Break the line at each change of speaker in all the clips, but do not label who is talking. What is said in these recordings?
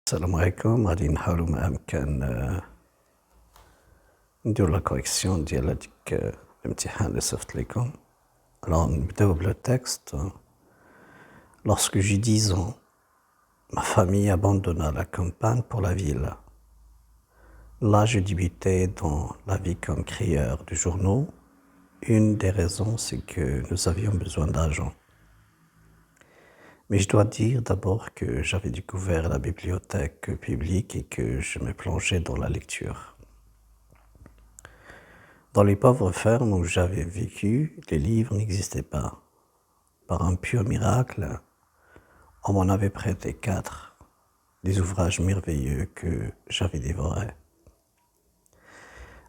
السلام عليكم. غادي نحاولوا ما أمكن نديرو لا كوريكسيون ديال هاديك الامتحان اللي صيفط ليكم. Alors نبداو بلو texte. Lorsque j'eus 10 ans, ma famille abandonna la campagne pour la ville. Là, je débutais dans la vie comme crieur de journaux. Une des raisons, c'est que nous avions besoin d'argent. Mais je dois dire d'abord que j'avais découvert la bibliothèque publique et que je me plongeais dans la lecture. Dans les pauvres fermes où j'avais vécu, les livres n'existaient pas. Par un pur miracle, on m'en avait prêté 4, des ouvrages merveilleux que j'avais dévorés.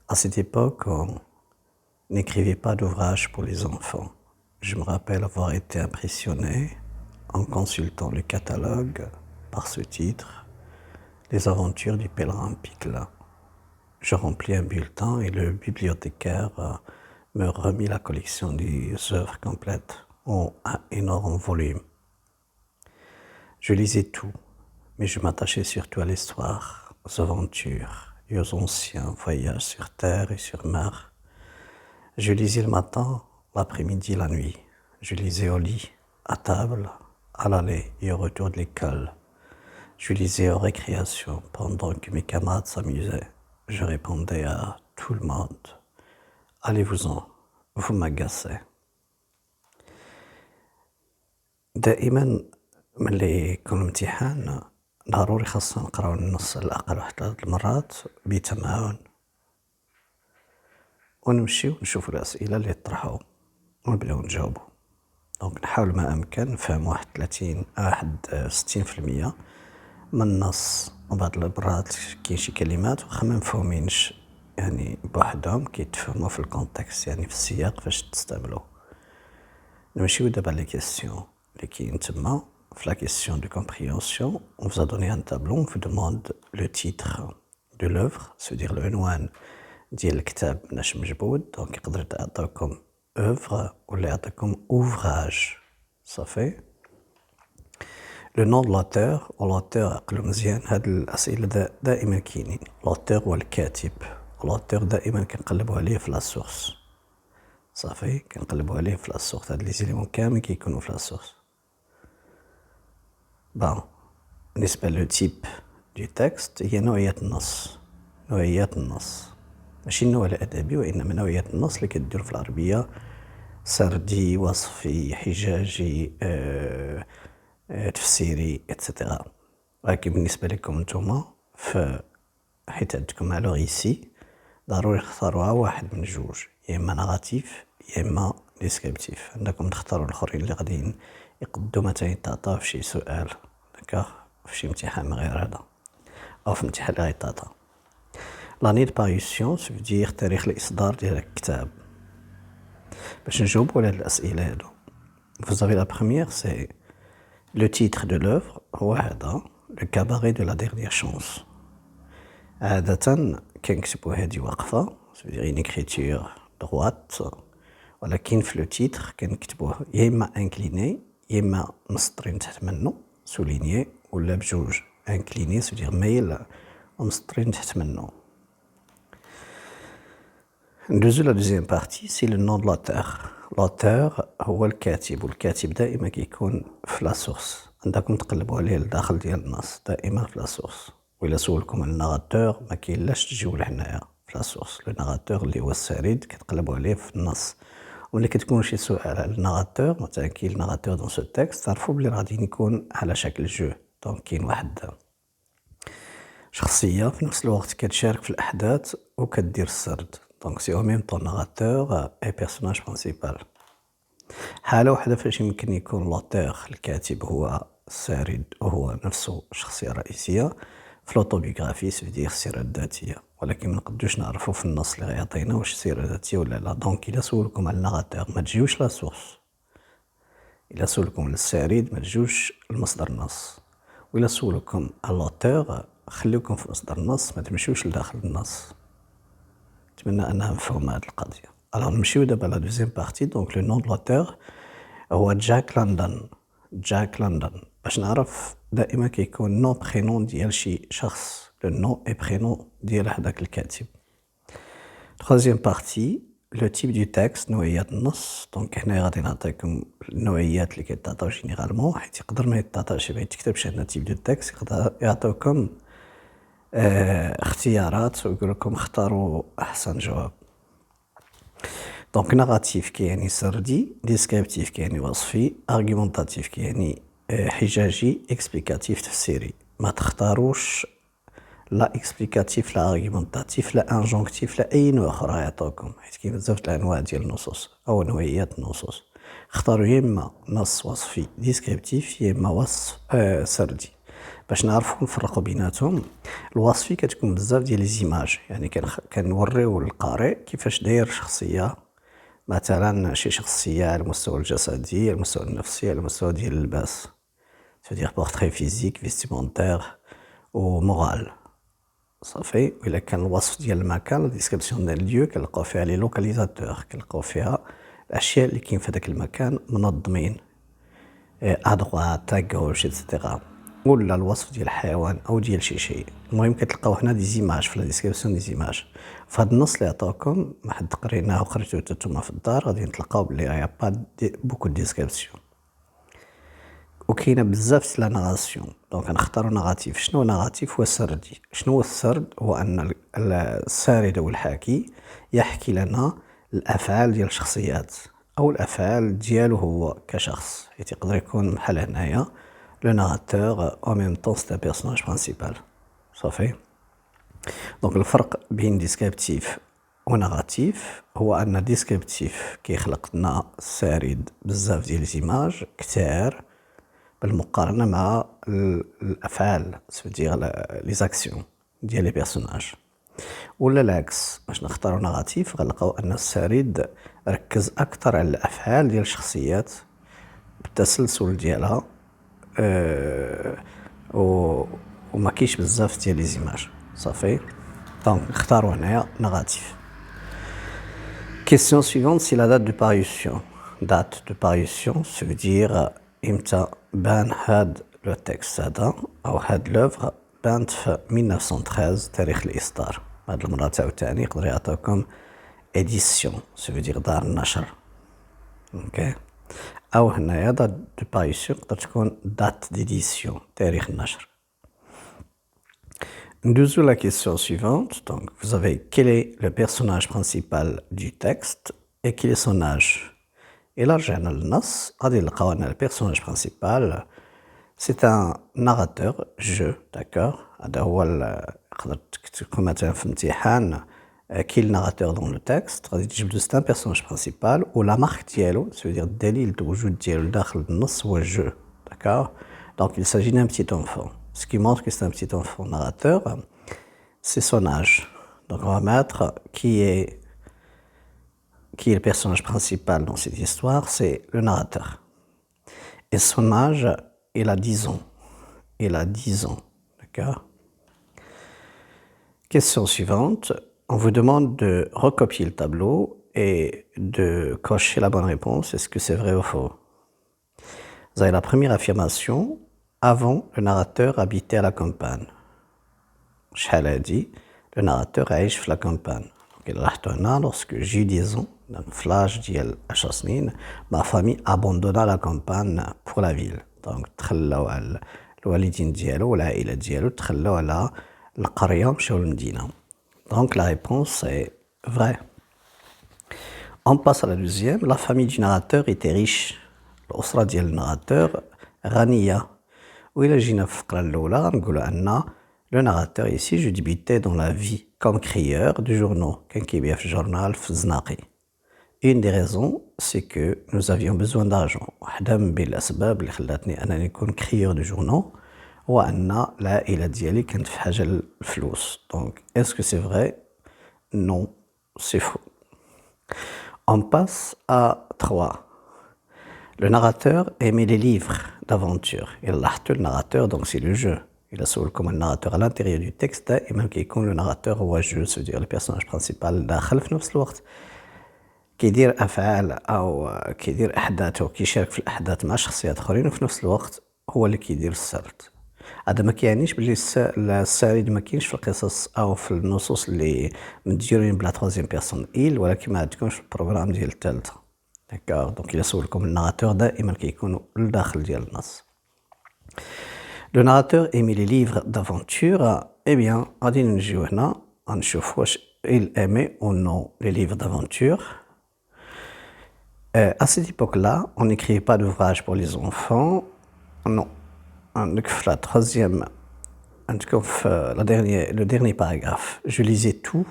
À cette époque, on n'écrivait pas d'ouvrages pour les enfants. Je me rappelle avoir été impressionné en consultant le catalogue par ce titre, Les aventures du pèlerin Pickle. Je remplis un bulletin et le bibliothécaire me remit la collection des œuvres complètes en un énorme volume. Je lisais tout, mais je m'attachais surtout à l'histoire, aux aventures et aux anciens voyages sur terre et sur mer. Je lisais le matin, l'après-midi, la nuit. Je lisais au lit, à table, à l'aller et au retour de l'école. Je lisais aux récréations pendant que mes camarades s'amusaient. Je répondais à tout le monde. Allez-vous-en, vous m'agacez. دائما ملي يكون امتحان ضروري خاصنا نقراو النص على الأقل واحد 3 المرات بتمعن ونمشيو نشوفو الأسئلة اللي طرحوا ونبداو نجاوبو. دونك نحاول ما أمكن نفهم 60% من النص، وبعض المرات كاين شي كلمات واخا ما مفهومينش يعني بوحدهم كيتفهموا في الكونتكست، يعني في السياق فاش تستعملو. نمشيو دابا لي كيسيون اللي كاين تما. في la question de compréhension, on vous a donné un tableau, on vous demande le titre de l'œuvre, c'est-à-dire العنوان ديال الكتاب مناش مجبود. دونك يقدر يعطيكم œuvre ولا يعطيكم ouvrage. صافي. Le nom de l'auteur والauteur عقلو مزيان. هاد الأسئلة دائما كاينين. l'auteur والكاتب. l'auteur دائما كنقلبو عليه في la source. صافي كنقلبو عليه في la source. هاد لي زيليمون كامل كيكونوا في la source. Bon, بالنسبة لو تيب دو تكست هي نوعية النص. نوعية النص ماشي النوع الأدبي، وإنما نوعية النص اللي كدير في العربية سردي، وصفي، حجاجي، تفسيري اتسيتيرا. ولكن بالنسبة لكم نتوما حيت عندكم الوغ ايسي ضروري تختاروها واحد من جوج، يا إما نغاتيف يا إما ديسكريبتيف. عندكم تختاروا الآخرين اللي غاديين يقدو مثلا يتعطاو في شي سؤال داكوغ في شي امتحان من غير هذا، أو في امتحان اللي غيتعطى. لاني دو باريسيون سوفدير تاريخ الإصدار ديال الكتاب. باش نجاوبو على هاد الأسئلة هادو، vous avez la première, c'est le titre de l'œuvre هو هذا le cabaret de la dernière chance. عادة كنكتبو هادي واقفة سوفدير une écriture droite، ولكن في لو تيتر كنكتبوه يا إما انكليني يا إما مسطرين تحت منه سولينيي، ولا بجوج انكليني سوفدير مايل ومسطرين تحت منه. ندوزو لا دوزيام بارتي سي لو نون دو لوتور. لوتور هو الكاتب، والكاتب دائما كيكون في لا سورس. عندكم تقلبوا عليه لداخل ديال النص دائما في لا سورس. وإلا سولكم الناراتور ما كاينلاش تجيو لهنايا في لا سورس. لو ناراتور اللي هو السريد كتقلبوا عليه في النص. وملي كتكون شي سؤال على الناراتور، مثلا كاين الناراتور دون سو تكست، تعرفوا بلي غادي يكون على شكل جو. دونك كاين واحد شخصية في نفس الوقت كتشارك في الأحداث وكدير السرد. دونك سي او ميم طون ناراتور اي بيرسوناج برينسيبال. حالة وحدة فاش يمكن يكون لوتور الكاتب هو السارد وهو نفسه الشخصية الرئيسية في لوطوبيوغرافي سوفدير السيرة الذاتية، ولكن منقدوش نعرفو في النص اللي غيعطينا واش السيرة الذاتية ولا لا. دونك إلا سولكم على الناراتور ما تجيوش لا سورس، إلا سولكم على السارد ما تجيوش المصدر النص، وإلا سولكم على لوتور خليوكم في مصدر النص ما تمشيوش لداخل النص. نتمنى أنها مفهومة هاد القضية. ألوغ نمشيو دابا لا دوزيام بارتي. دونك لو نون دو لوتور هو جاك لندن. جاك لندن باش نعرف دائما كيكون نو برينون ديال شي شخص لو نو اي برينون ديال هذاك الكاتب. Troisième partie, le type du texte, نوعيات النص. دونك هنا غادي نعطيكم النوعيات اللي كيتعطاو جينيرالمون، حيت يقدر ما يتعطاش ما يتكتبش عندنا تيب دو تكست، يقدر يعطيوكم اختيارات ويقول لكم اختاروا احسن جواب. دونك ناراتيف كيعني سردي، ديسكريبتيف كيعني وصفي، ارغيومونتاتيف كيعني حجاجي، اكسبليكاتيف تفسيري. ما تختاروش لا اكسبليكاتيف لا ارغيومونتاتيف لا انجونكتيف لا اي نوع اخر يعطوكم، حيت كاين بزاف د الانواع ديال النصوص او نوعيات النصوص. اختاروا يا اما نص وصفي ديسكريبتيف يا اما وصف سردي. باش نعرفوا نفرقوا بيناتهم، الوصفي كتكون بزاف ديال لي زيماج، يعني كنوريو للقارئ كيفاش داير شخصيه، مثلا شي شخصيه على المستوى الجسدي، على المستوى النفسي، على المستوى ديال اللباس، c'est-à-dire portrait physique, vestimentaire و moral. صافي. وإلا كان الوصف ديال المكان ديسكريبسيون ديال اليو كنلقاو فيها لي لوكاليزاتور، كنلقاو فيها الاشياء اللي كاين في هذاك المكان منظمين ادغوات غوش ايتترا، ولا الوصف ديال الحيوان او ديال شي شيء. المهم كتلقاو هنا دي زيماج في لا ديسكريبسيون دي زيماج. في هذا النص اللي عطاوكم ما حد قريناه وخرجتو نتوما في الدار غادي تلقاو بلي يا با بوكو ديسكريبسيون. وكاينه بزاف لا ناراسيون. دونك نختاروا ناراتيف. شنو ناراتيف؟ هو سردي. شنو هو السرد؟ هو ان السارد او الحاكي يحكي لنا الافعال ديال الشخصيات او الافعال ديالو هو كشخص، حيت يقدر يكون بحال هنايا لو ناراتور او ميم طون سي ان بيرسوناج برينسيبال. صافي. دونك الفرق بين ديسكريبتيف وناراتيف هو ان ديسكريبتيف كيخلق لنا سارد بزاف ديال ليزيماج كتار بالمقارنه مع الافعال، سودير لي زاكسيون ديال لي بيرسوناج. ولا العكس، باش نختاروا ناراتيف غنلقاو ان السرد ركز اكثر على الافعال ديال الشخصيات بالتسلسل ديالها، وما كاينش بزاف ديال لي زيماج. صافي. دونك نختاروا هنايا ناراتيف. Question suivante, c'est la date de parution. Date de parution, ça veut dire امتى بان هاد لو تكست هذا او هاد لوفر. بانت في 1913 تاريخ الاصدار. هاد المره تاعو يقدر يعطيكم اديسيون، سو فو دير دار النشر. اوكي. او هنايا دات دو بايسيون تقدر تكون دات ديديسيون، تاريخ النشر. ندوزو la question suivante. Donc vous avez quel est le personnage principal du texte et quel est son âge. إلا رجعنا للنص غادي نلقاو أن البيرسوناج برينسيبال سي ان ناراتور جو. داكور. هذا هو يقدر تكون مثلا في امتحان كي الناراتور دون لو تكست غادي تجبدو سي ان بيرسوناج برينسيبال ولا مارك ديالو، سو دير الدليل الوجود ديالو داخل النص هو جو. داكور. دونك il s'agit d'un petit enfant. Ce qui montre que c'est un petit enfant narrateur, c'est son âge. Donc on va mettre qui est le personnage principal dans cette histoire, c'est le narrateur. Et son âge, il a 10 ans. Il a 10 ans. D'accord? Question suivante. On vous demande de recopier le tableau et de cocher la bonne réponse. Est-ce que c'est vrai ou faux? Vous avez la première affirmation. Avant, le narrateur habitait à la campagne. شحال هادي le narrateur عايش في la campagne. لاحظتوا هنا lorsque j'ai 10 ans, في l'âge ديال 10 سنين, ma famille abandonna la campagne pour la ville. donc تخلاو على الوالدين ديالو والعائله ديالو تخلاو على القريه مشاو للمدينه. donc la réponse est vraie. On passe à la deuxième. La famille du narrateur était riche. الأسرة ديال الناراتور غنية. وإلا جينا في الفقرة الأولى غنقولوا أن le narrateur ici, je débutais dans la vie comme crieur de journaux. كان كيبيع في الجورنال في الزناقي. Une des raisons, c'est que nous avions besoin d'argent. واحدة من بين الأسباب اللي خلاتني أنني نكون crieur de journaux هو أن العائلة ديالي كانت في حاجة للفلوس. Donc, est-ce que c'est vrai? Non, c'est faux. On passe à 3. Le narrateur aimait les livres d'aventure. Et le narrateur, donc c'est le jeu. Il a comme un narrateur à l'intérieur du texte et même كيكون le narrateur هو jeu, c'est-à-dire le personnage principal داخل في نفس الوقت كيدير أفعال أو كيدير أحداث أو كيشارك في الأحداث مع شخصيات آخرين وفي نفس الوقت هو اللي كيدير السرد. هذا ما كيعنيش بلي السرد ما كاينش في القصص أو في النصوص اللي مديورين بلا troisième personne il ولكن ما عندكمش في البروغرام ديال الثالثة. داكوغ دونك إلا سولكم الناراتور دائما كيكونوا لداخل ديال النص. Le narrateur aimait les livres d'aventure. Eh bien, غادي نجيو هنا غنشوف واش il aimait ou non les livres d'aventure. À cette époque-là, on n'écrivait pas d'ouvrage pour les enfants. Non. La troisième, en tout cas, le dernier paragraphe, je lisais tout,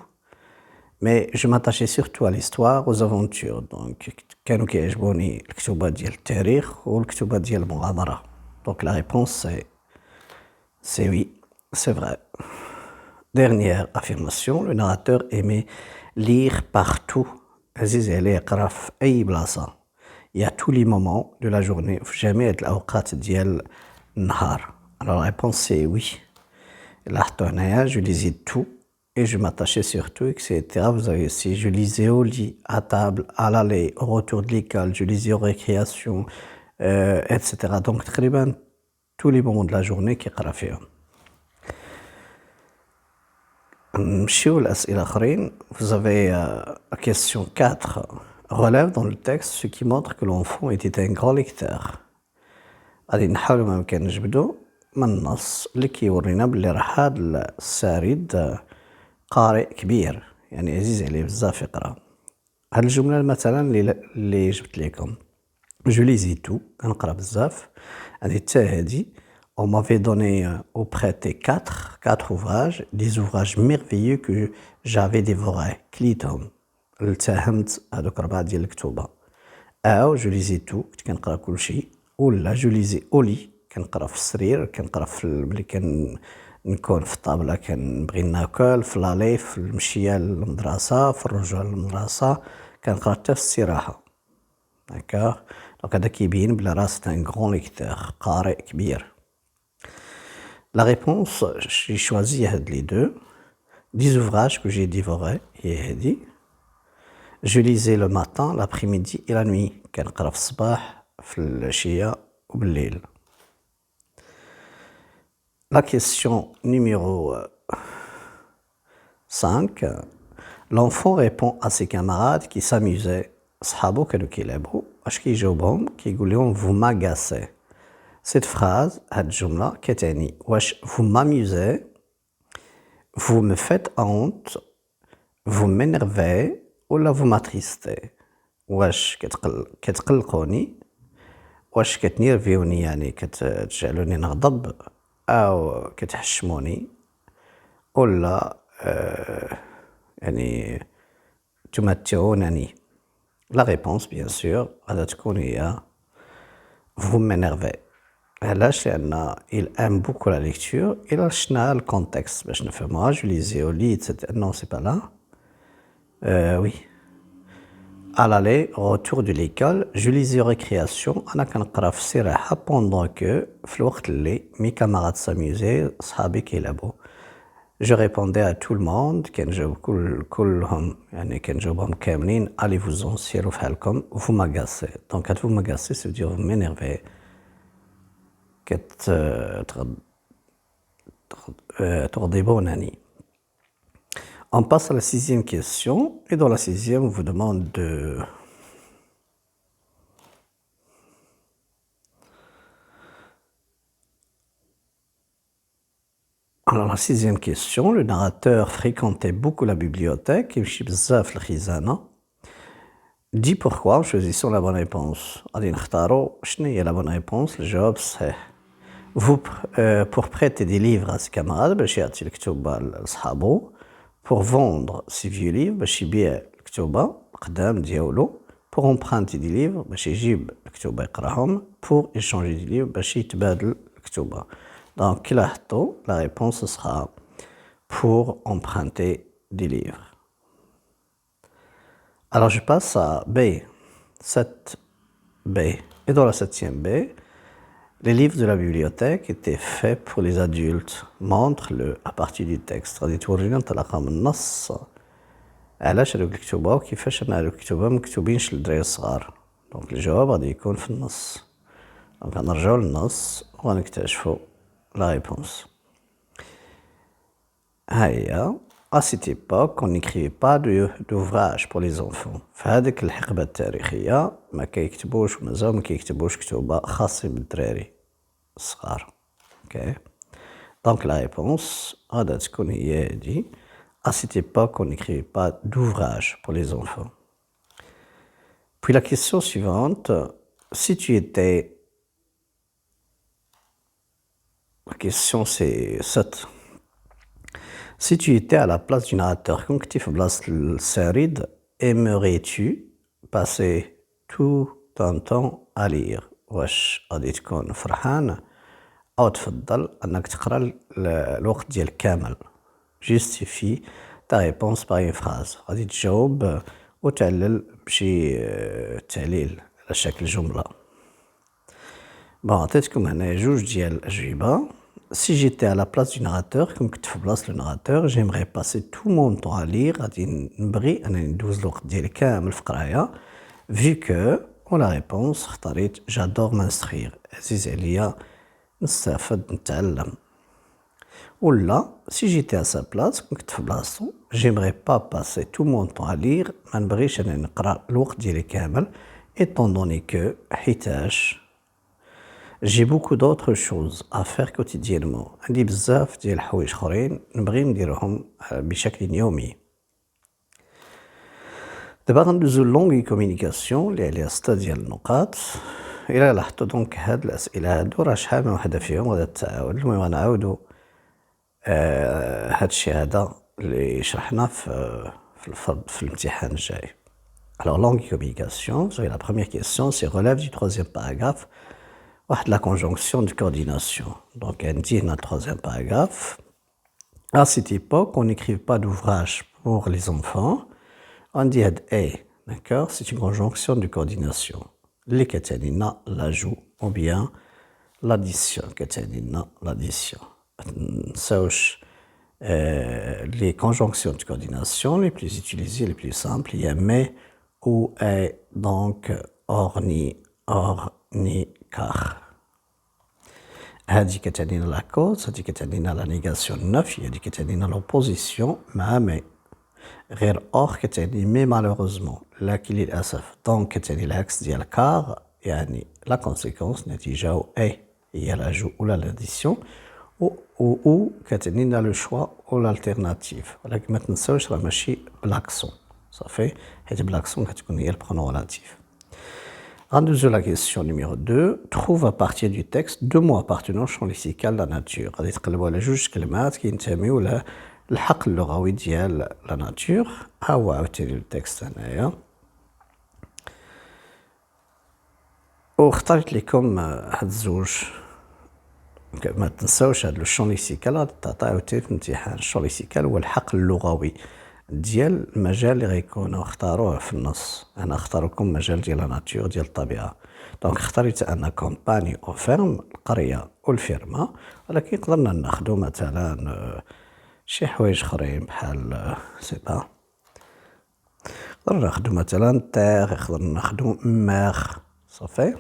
mais je m'attachais surtout à l'histoire, aux aventures. Donc, كانوا كيعجبوني الكتوبات ديال التاريخ والكتوبات ديال المغامرة. Donc, la réponse c'est oui, c'est vrai. Dernière affirmation, le narrateur aimait lire partout. عزيز عليه يقرا في أي بلاصة. Il y a tous les moments de la journée, في جميع الأوقات ديال النهار. Alors la réponse c'est oui. لاحظتوا هنايا je lisais tout et je m'attachais surtout, etc. Vous avez aussi je lisais au lit, à table, à l'aller, au retour de l'école, je lisais aux récréations, etc. Donc تقريبا tous les moments de la journée كيقرا فيهم. نمشيو لأسئلة آخرين. Vous avez la question 4 relève dans le texte ce qui montre que l'enfant était un grand lecteur. غادي نحاولوا ما يمكن نجبدوا من النص اللي كيورينا بلي راه هاد السارد قارئ كبير، يعني عزيز عليه بزاف يقرا. هاد الجملة مثلا اللي جبت لكم جو ليزي تو، كنقرا بزاف. هادي حتى هادي on m'avait donné ou prêté quatre ouvrages, des ouvrages merveilleux que j'avais dévorés. كليتهم التهمت هادوك 4 ديال الكتوبة. أو جو ليزي تو كنت كنقرا كلشي، ولا جو ليزي أولي كنقرا في السرير، كنقرا في ملي نكون في الطابلة كنبغي ناكل، في لالي، في المشية للمدرسة، في الرجوع للمدرسة، كنقرا حتى في الاستراحة. داكوغ دونك هذا كيبين بلي راه سي ان غران ليكتور، قارئ كبير. La réponse, j'ai choisi les deux. 10 ouvrages que j'ai dévorés. Je lisais le matin, l'après-midi et la nuit. كنقرا في الصباح، في العشية وبالليل. La question numéro 5. L'enfant répond à ses camarades qui s'amusaient. صحابو كانوا كيلعبوا، اش كيجاوبهم؟ كيقول لهم vous m'agacez. Cette phrase, هاد الجملة كتعني واش vous m'amusez, vous me faites honte, vous m'énervez ولا vous m'attristez. واش كتقلقوني، واش كتنيرفيوني يعني كتجعلوني نغضب، أو كتحشموني، ولا يعني تمتعونني. La réponse bien sûr غادا تكون هي vous m'énervez. علاش؟ لأن il aime beaucoup la lecture. إلا شفنا الكونتكست باش نفهموها je lisais au lit etc. Non c'est pas là. Oui. À l'aller au retour de l'école je lisais aux récréations. أنا كنقرا في السراحة pendant que في الوقت اللي mes camarades s'amusaient صحابي كيلعبوا. Je répondais à tout le monde كنجاوب كلهم، يعني كنجاوبهم كاملين allez-vous-en سيروا في حالكم vous m'agacez. Donc vous m'agacez ça veut dire vous m'énervez. تغضبونني. On passe à la 6e question. Et dans la 6e, on vous demande de... Alors la 6e question, le narrateur fréquentait beaucoup la bibliothèque. يمشي بزاف الخزانة. Dis pourquoi en choisissant la bonne réponse. غادي نختاروا شنو هي la bonne réponse. الجواب الصحيح. Pour prêter des livres à ses camarades باش يعطي الكتب لصحابو. Pour vendre ses vieux livres باش يبيع الكتب قدام ديالو. Pour emprunter des livres باش يجيب الكتب يقراهم. Pour échanger des livres باش يتبادل الكتب. Donc كي لاحظتوا la réponse sera pour emprunter des livres. Alors je passe à B, 7B. Et dans la 7e B, les livres de la bibliothèque étaient faits pour les adultes. Montre-le à partir du texte. غادي تورينا انطلاقا من النص علاش هادوك الكتوبة وكيفاش ان هادوك الكتوبة مكتوبينش للدراري الصغار. دونك الجواب غادي يكون في النص. دونك غنرجعو للنص وغنكتشفو لا ريبونس. ها هي à cette époque on n'écrivait pas d'ouvrage pour les enfants. في هذيك الحقبة التاريخية ما كيكتبوش مازال ما كيكتبوش كتوبة خاصين بالدراري الصغار. اوكي دونك لا ريبونس غادا تكون هي هادي. À cette époque on n'écrivait pas d'ouvrage pour les enfants. Puis la question suivante, si tu étais... La question c'est cette. Si tu étais à la place du narrateur, كون كنتي في بلاصة السارد, aimerais-tu passer tout ton temps à lire? واش غادي تكون فرحان أو تفضل أنك تقرا الوقت ديالك كامل؟ Justifie ta réponse par une phrase. غادي تجاوب وتعلل بشي تعليل على شكل جملة. بون عطيتكم هنا جوج ديال الأجوبة. Si j'étais à la place du narrateur, comme كنت في بلاصة le narrateur, j'aimerais passer tout mon temps à lire, غادي نبغي أنني ندوز الوقت ديالي كامل في قراية. Vu que, ولا réponse اختاريت j'adore m'instruire. عزيز عليا نستافد نتعلم. ولا si j'étais à sa place, كون كنت في بلاصتو, j'aimerais pas passer tout mon temps à lire, ما نبغيش أنني نقرا الوقت ديالي كامل, étant donné que حيتاش j'ai beaucoup d'autres choses à faire quotidiennement. عندي بزاف ديال الحوايج اخرين نبغي نديرهم بشكل يومي. دابا غندوزو لونغي كومونيكاسيون اللي عليها 6 ديال النقاط. الى لاحظتوا دونك هاد الاسئله هادو راه شحال من وحده فيهم غادا تتعاود. المهم غنعاودو هاد الشيء هذا اللي شرحنا في الامتحان الجاي. Alors longue communication, la première question c'est relève du troisième paragraphe la conjonction de coordination. Donc, elle dit dans le troisième paragraphe, à cette époque, on n'écrivait pas d'ouvrage pour les enfants. On dit d'accord, c'est une conjonction de coordination. Les katanina, l'ajout, ou bien l'addition. Katanina, l'addition. Les conjonctions de coordination les plus utilisées, les plus simples, il y a mais ou est, donc, orni, car. هذه كتعني لا كوز، هذه كتعني لا نيغاسيون النفي، هذه كتعني لوبوزيسيون مع مي. غير اور كتعني مي مالوغوزمون، لكن للاسف. دونك كتعني العكس ديال كار، يعني لا كونسيكونس نتيجه و اي هي لاجو ولا لاديسيون، و كتعني لو شوا و لالتيرناتيف. ولكن ما تنساوش راه ماشي بلاكسون صافي، حيت بلاكسون كتكون هي البرونون ريلاتيف. Rendez-vous la question numéro 2. Trouve à partir du texte deux mots appartenant au champ lexical de la nature. غادي تقلبوا على جوج كلمات كينتميو للحقل اللغوي ديال لا ناتور. ها هو عاوتاني التكست هنايا. واختاريت لكم هاد الزوج. ما تنساوش هاد لو شون ليكسيكال غادي تعطي عاوتاني في الامتحان. الشون ليكسيكال هو الحقل اللغوي ديال المجال اللي غيكونوا اختاروه في النص. انا اختار لكم مجال ديال لا ناتور ديال الطبيعه. دونك اختاريت انا كومباني او فيرم، القريه والفيرما، ولكن قدرنا ناخذوا مثلا شي حوايج اخرين بحال سي با، قدرنا ناخذوا مثلا تيغ، قدرنا ناخذوا مير صافي.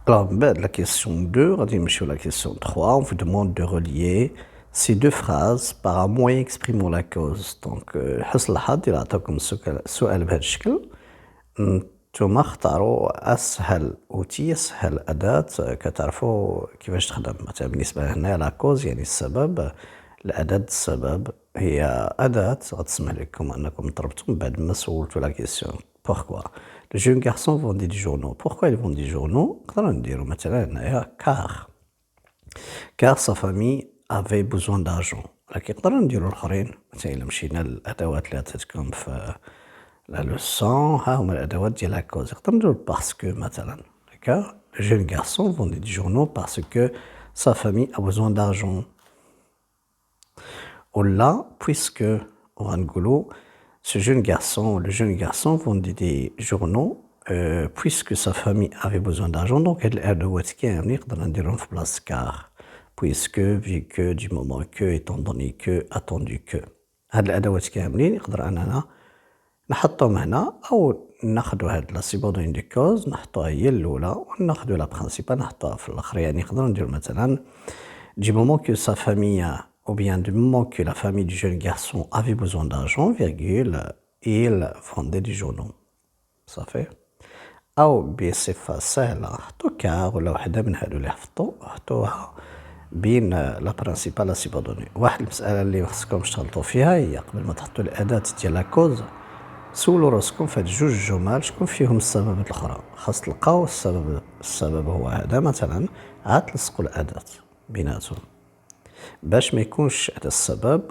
Alors, la question 2, غادي نمشيو la question 3, on vous demande de relier ces deux phrases par un moyen exprimant la cause. Donc, حسن الحظ إلا عطاكم سؤال بهذا الشكل، نتوما اختاروا أسهل أوتي، أسهل أداة كتعرفوا كيفاش تخدم. مثلا بالنسبة هنا لا كوز يعني السبب، الأداة السبب هي أداة غتسمح لكم أنكم تربطوا بعد ما سولتوا لا كيسيون. Pourquoi les jeunes garçons vendent des journaux? Pourquoi ils vendent des journaux? نقدروا نديروا مثلا هنايا car sa famille avait besoin d'argent. لكن نقدروا نديروا الآخرين. مثلا إلا مشينا للأدوات اللي عطيتكم في لا لوسون، ها هما الأدوات ديال لا كوز. نقدروا نديروا باسكو مثلا. d'accord les jeunes garçons vendent des journaux parce que sa famille a besoin d'argent. ولا puisque غنقولوا ce jeune garçon, le jeune garçon vendait des journaux puisque sa famille avait besoin d'argent. Donc هاد الأدوات كاملين نقدر نديرهم في بلاصة car. puisque, vu que, du moment que, étant donné que, attendu que. هاد الأدوات كاملين نقدر أننا نحطهم هنا أو ناخدو هاد لا سيبوردوني دو كوز نحطوها هي الأولى وناخدو لا برينسيبال نحطوها في الآخر. يعني نقدرو نديرو مثلا du moment que sa famille ou bien du moment que la famille du jeune garçon avait besoin d'argent, virgule, il vendait des journaux. Ça fait أو بصفة سهلة حطو كار ولا وحدة من هادو اللي حفظتو حطوها بين لا برينسيبال لا سيبوردوني. واحد المسألة اللي خصكم تغلطو فيها هي قبل ما تحطو الأداة ديال لا كوز سولو راسكم في هاد جوج جمل شكون فيهم السبب الأخرى. خاص تلقاو السبب هو هذا مثلا عاد تلصقو الأداة بيناتهم باش ما يكونش هذا السبب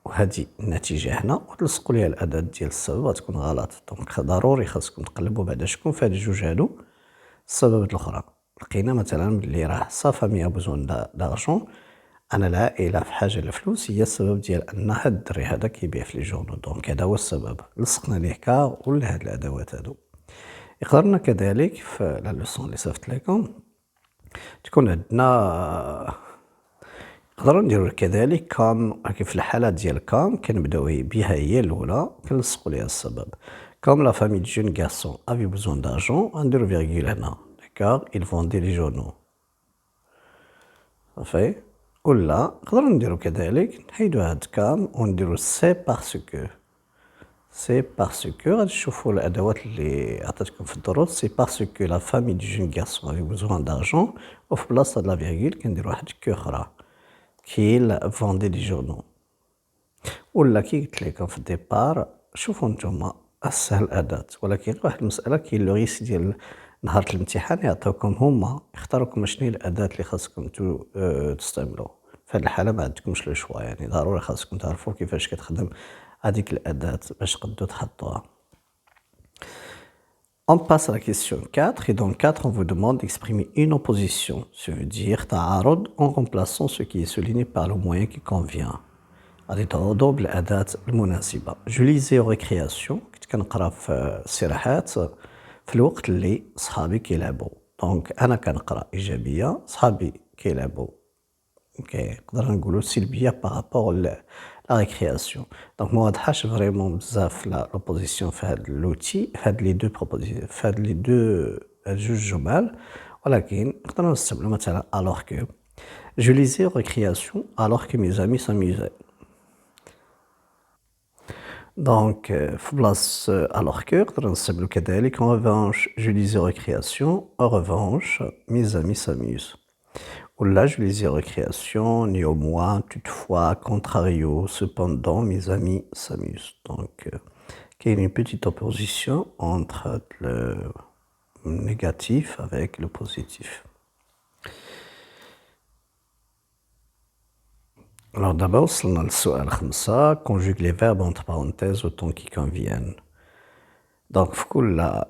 وهذه النتيجة هنا وتلصقوا ليها الأداة ديال السبب غتكون غلط. دونك ضروري خاصكم تقلبوا بعدا شكون في هاد الجوج هادو السبب الأخرى. لقينا مثلا بلي راه سا فامي بوزون دارجون، أنا العائلة في حاجة لفلوس هي السبب ديال أن هاد الدري هذا كيبيع في لي جورنو. دونك هذا هو السبب، لصقنا ليه كار ولا هاد الأدوات هادو. يقدرنا كذلك في لا لوسون اللي صيفط لكم تكون عندنا نقدروا نديرو كذلك كام في الحالة ديال كام كنبداو بها هي الأولى كنلصقو ليها السبب. كوم لا فامي دو جون غارسون افي بوزون دارجون غنديرو فيرغول هنا داكوغ إل فوندي لي جورنو صافي. ولا نقدروا نديرو كذلك نحيدو هاد كام ونديرو سي باسكو. سي باسكو غادي تشوفوا الأدوات اللي عطيتكم في الدروس سي باسكو لا فامي دو جون غارسون افي بوزون دارجون وفي بلاصة لا فيرغول كنديرو واحد كو أخرى qu'il vendait des journaux. ولا كي قلت لكم في الديبار شوفوا نتوما أسهل الأداة، ولكن واحد المسألة كاين لو ريسك ديال نهار الامتحان يعطيوكم هما يختاروكم شنو هي الأداة اللي خاصكم تستعملوا. في هاد الحالة ما عندكمش لو شوا، يعني ضروري خاصكم تعرفوا كيفاش كتخدم هذيك الأداة باش تقدروا تحطوها. On passe à la question 4 et dans le 4 on vous demande d'exprimer une opposition, ça veut dire تعارض en remplaçant ce qui est souligné par le moyen qui convient. غادي تعوضوا بالأداة المناسبة. Je lisais aux récréations كنت كنقرا في الاستراحات في الوقت اللي صحابي كيلعبوا. دونك أنا كنقرا إيجابية صحابي كيلعبوا نقدر نقولوا سلبية بارابور لا ريكرياسيون. دونك ما واضحاش فريمون بزاف لوبوزيسيون في هاد لوتي في هاد لي دو بروبوزيسيون في هاد لي دو جوج جمل، ولكن نقدروا نستعملوا مثلا alors que je lisais aux récréations alors que mes amis s'amusaient. دونك في بلاصة alors que نقدروا نستعملوا كذلك en revanche je lisais aux récréations en revanche mes amis s'amusent. Ou là, je lisais récréation, néanmoins, toutefois, contrario, cependant, mes amis s'amusent. Donc, il y a une petite opposition entre le négatif avec le positif. Alors d'abord, on a le su'al 5, conjugue les verbes entre parenthèses autant qu'ils conviennent. دونك في كل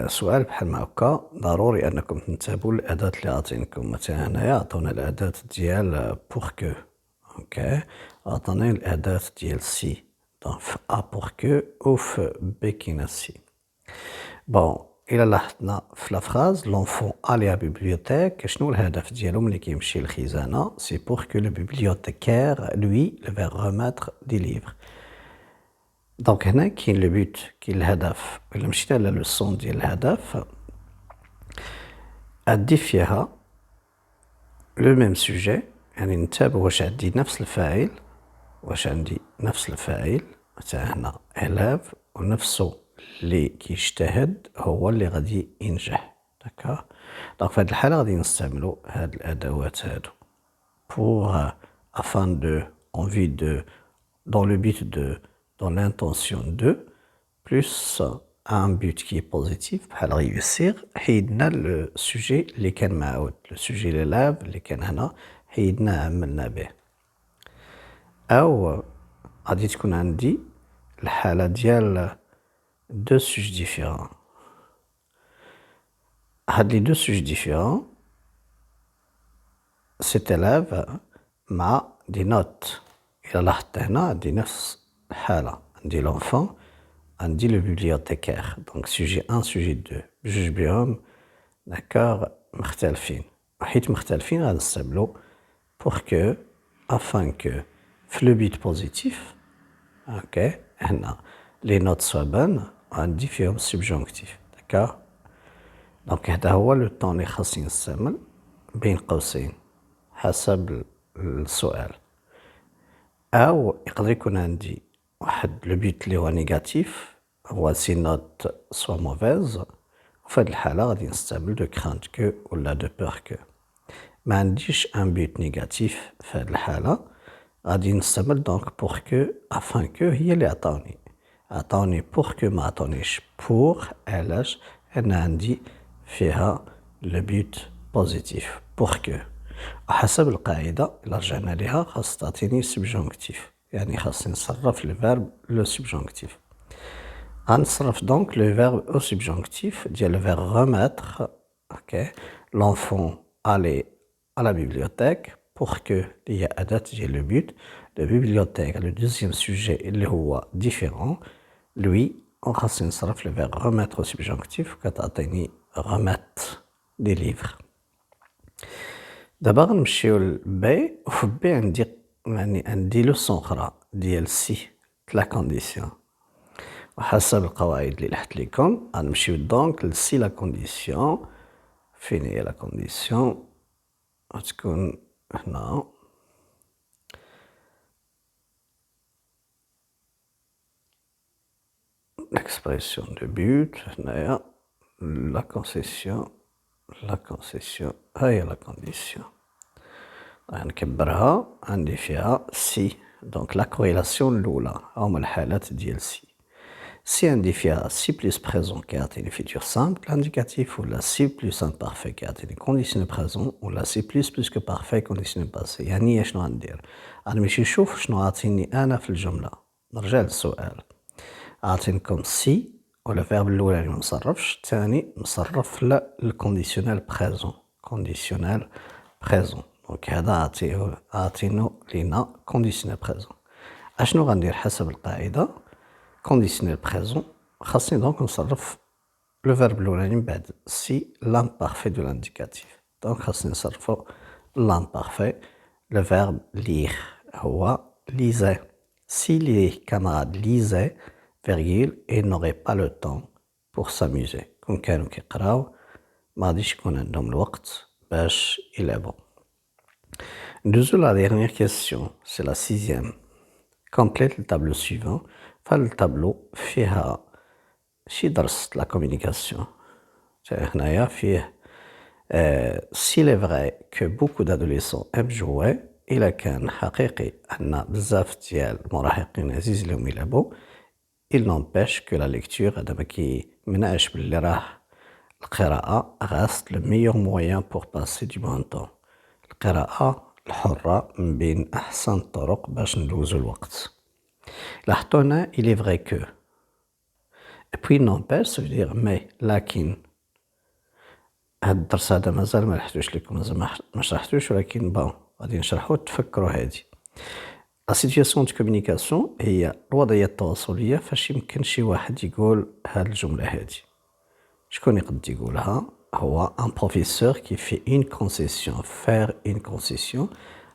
سؤال بحال ما هكا ضروري انكم تنتبهوا للاداه اللي عاطينكم. مثلا هنايا عطونا الاداه ديال بور كو، اوكي، عطاني الاداه ديال سي. دونك في ا بور كو و في بي كاينه سي. بون الى لاحظنا في لا فراز لونفون الي ا بيبليوتيك شنو الهدف ديالو ملي كيمشي للخزانه؟ سي بور كو لو بيبليوتيكير لوي لو فيغ روماتر دي ليفر. دونك هنا كاين لو بوت كاين الهدف. إلا مشينا على لوسون ديال الهدف أدي فيها لو ميم سوجي، يعني نتابع واش عندي نفس الفاعل مثلا هنا إلاف ونفسو اللي كيجتهد هو اللي غادي ينجح. داكوغ. دونك في هاد الحالة غادي نستعملو هاد الأدوات هادو pour afin de en vue de dans le but de dans l'intention de plus un but qui est positif بحال réussir. حيدنا لو سوجي اللي كان معاود لو سوجي للعب اللي كان هنا حيدناه عملنا به. أو غادي تكون عندي الحالة ديال دو سوج ديفيرون. هاد لي دو سوج ديفيرون سيت إلاف مع دي نوت. إلا لاحظت هنا عندي نفس الحالة، عندي لونفون عندي لو بيبليوتيكير. دونك سوجي 1 سوجي 2 بجوج بيهم داكوغ مختلفين، وحيت مختلفين غنستعملو بور كو afin que في لو بيت بوزيتيف. اوكي هنا لي نوت صوابان عندي فيهم السبجونكتيف داكوغ. دونك هذا هو لو طون اللي خاصني نستعمل بين قوسين حسب السؤال. أو يقدر يكون عندي واحد لو بوت اللي هو نيجاتيف هو سي نوت سوا موفيز، وفي هاد الحالة غادي نستعمل دو كرانت كو ولا دو بور كو. ما عنديش ان بوت نيجاتيف في هاد الحالة غادي نستعمل دونك بور كو افان كو هي اللي عطاوني بور كو ما عطاونيش بور. علاش؟ لأن عندي فيها لو بوت بوزيتيف بور كو. وحسب القاعدة إلا رجعنا ليها خاص تعطيني سبجونكتيف، يعني خاصني نصرف لو فيرب لو سبجونكتيف. غنصرف دونك لو فيرب او سبجونكتيف ديال لو فيرب remettre. اوكي l'enfant aller à la bibliothèque pour que اللي هي أداة ديال لو بوت. لو bibliothèque لو دوزيام سوجي اللي هو ديفيرون lui خاصني نصرف لو فيرب remettre au subjonctif وكتعطيني remettre des livres. دابا غنمشيو لبي، وفي بي عندي لوسون أخرى ديال سي لا كونديسيون. وحسب القواعد اللي لحت ليكم غنمشيو دونك لسي لا كونديسيون. فين هي لا كونديسيون؟ غتكون هنا. l'expression de but هنايا la concession ها هي لا كونديسيون. غنكبرها عندي فيها سي. دونك لا كوريلاسيون الأولى هما الحالات ديال سي عندي فيها سي بلس بريزون كيعطيني فيتور سامبل انديكاتيف، ولا سي بلس امبارفي كيعطيني كونديسيون بريزون، ولا سي بلس كو بارفي كونديسيون باسي. يعني شنو غندير؟ غنمشي نشوف شنو عاطيني أنا في الجملة. نرجع للسؤال، عاطينكم سي ولا فيرب الأولاني مصرفش، الثاني مصرف للكونديسيونيل بريزون كونديسيونيل بريزون. دونك هذا عاطينو لينا كونديسيونيل بريزون. اشنو غندير حسب القاعدة؟ كونديسيونيل بريزون خاصني دونك نصرف لو فيرب الأولاني من بعد سي لامبارفي دو لانديكاتيف. دونك خاصني نصرفو لامبارفي. لو فيرب لير هو lisait. Si les camarades lisaient, virgule, ils n'auraient pas le temps pour s'amuser. كون كانوا كيقراو ما غاديش يكون عندهم الوقت باش يلعبوا. ندوزو لا dernière question, c'est la 6e. Complète le tableau suivant. فهاد الطابلو فيها شي درس لا communication. هنايا فيه s'il est vrai que beaucoup d'adolescents aiment jouer. إلا كان حقيقي أن بزاف ديال المراهقين عزيز لهم يلعبوا، il n'empêche que la lecture هذا ما كيمنعش بلي راه القراءة reste le meilleur moyen pour passer du bon temps. القراءة الحرة من بين أحسن الطرق باش ندوزو الوقت. لاحظتوا هنا il est vrai que et puis il n'empêche ça veut dire mais لكن. هاد الدرس هذا مازال ما لحتوش لكم، مازال ما شرحتوش، ولكن بون غادي نشرحو تفكروا هادي. لا سيتوياسيون دو كومونيكاسيون هي الوضعية التواصلية فاش يمكن شي واحد يقول هاد الجملة هادي. شكون يقد يقولها؟ هو ان بروفيسور كي في اون كونسيسيون. فير اون كونسيسيون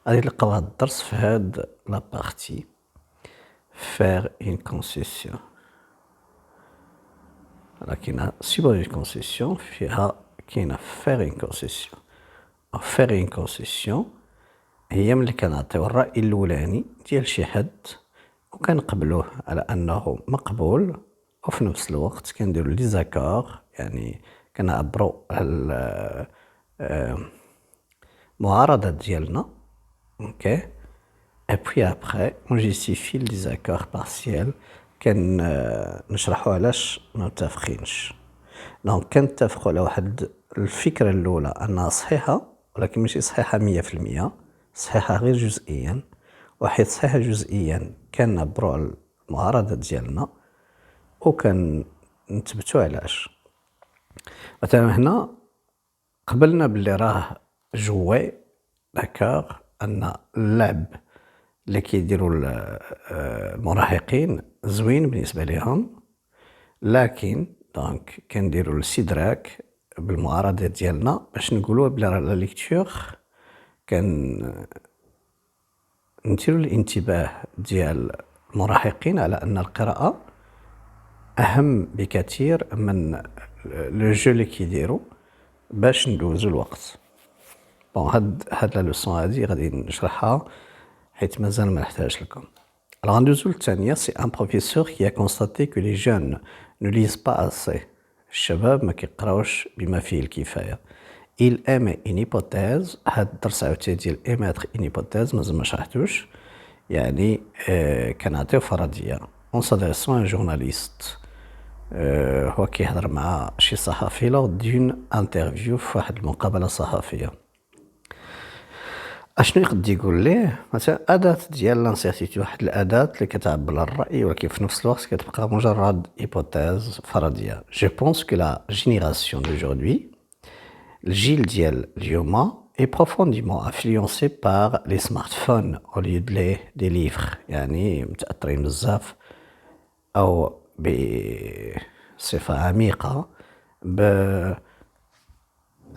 غادي نلقاو هاد الدرس في هاد لا بارتي. فير اون كونسيسيون كاينه سيبور اون كونسيسيون فيها كاينه فير اون كونسيسيون. فير اون كونسيسيون هي ملي كنعطيو الرأي الأولاني ديال شي حد وكنقبلوه على أنه مقبول، وفي نفس الوقت كنديرو لي زاكور، يعني كنعبرو على المعارضة ديالنا. اوكي اي بوي ابخي اون جيستيفي لي زاكور بارسيال، كنشرحو علاش ما متفقينش. دونك كنتفقو على واحد الفكرة الأولى أنها صحيحة، ولكن ماشي صحيحة 100%، صحيحة غير جزئيا. وحيت صحيحة جزئيا كنعبرو على المعارضة ديالنا وكنثبتو علاش. مثلا هنا قبلنا بلي راه جوي داكوغ أن اللعب اللي كيديرو المراهقين زوين بالنسبة ليهم، لكن دونك كنديرو الاستدراك بالمعارضة ديالنا باش نقولوا بلي راه لا ليكتور نثيروا الانتباه ديال المراهقين على أن القراءة أهم بكثير من لو جو اللي كيديروا باش ندوزو الوقت. بون هاد لا لوسون هادي غادي نشرحها حيت مازال ما نحتاج لكم. Alors ندوزو للثانية. سي ان بروفيسور qui a constaté que les jeunes ne lisent pas assez. الشباب ما كيقراوش بما فيه الكفاية. Il émet une hypothèse. هاد الدرس عاوتاني ديال émettre une hypothèse مازال ما شرحتوش. يعني كنعطيو فرضية en s'adressant à un journaliste. هو كيهضر مع شي صحفي lors d'une interview في واحد المقابلة صحفية. اشنو يقد يقول ليه؟ مثلا أداة ديال لانسيرتيتود، واحد الأداة اللي كتعبر عن الرأي ولكن في نفس الوقت كتبقى مجرد هيبوتيز فرضية. جو بونس كو لا جينيراسيون دوجوردي، الجيل ديال اليوم est profondément influencé par les smartphones au lieu des livres. يعني متأثرين بزاف أو بصفة عميقة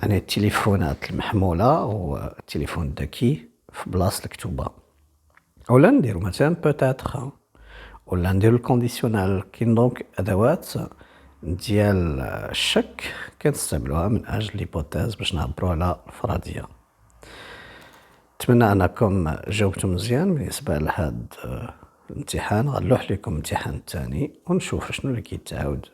يعني التليفونات المحمولة والتليفون الذكي في بلاصة الكتوبة. ولا نديرو مثلا بوتاتر ولا نديرو الكونديسيونال. كاين دونك أدوات ديال الشك كنستعملوها من أجل الهيبوتيز باش نعبرو على الفرضية. نتمنى أنكم جاوبتو مزيان. بالنسبة لهاد الامتحان غنلوح لكم الامتحان الثاني ونشوف شنو اللي كيتعاود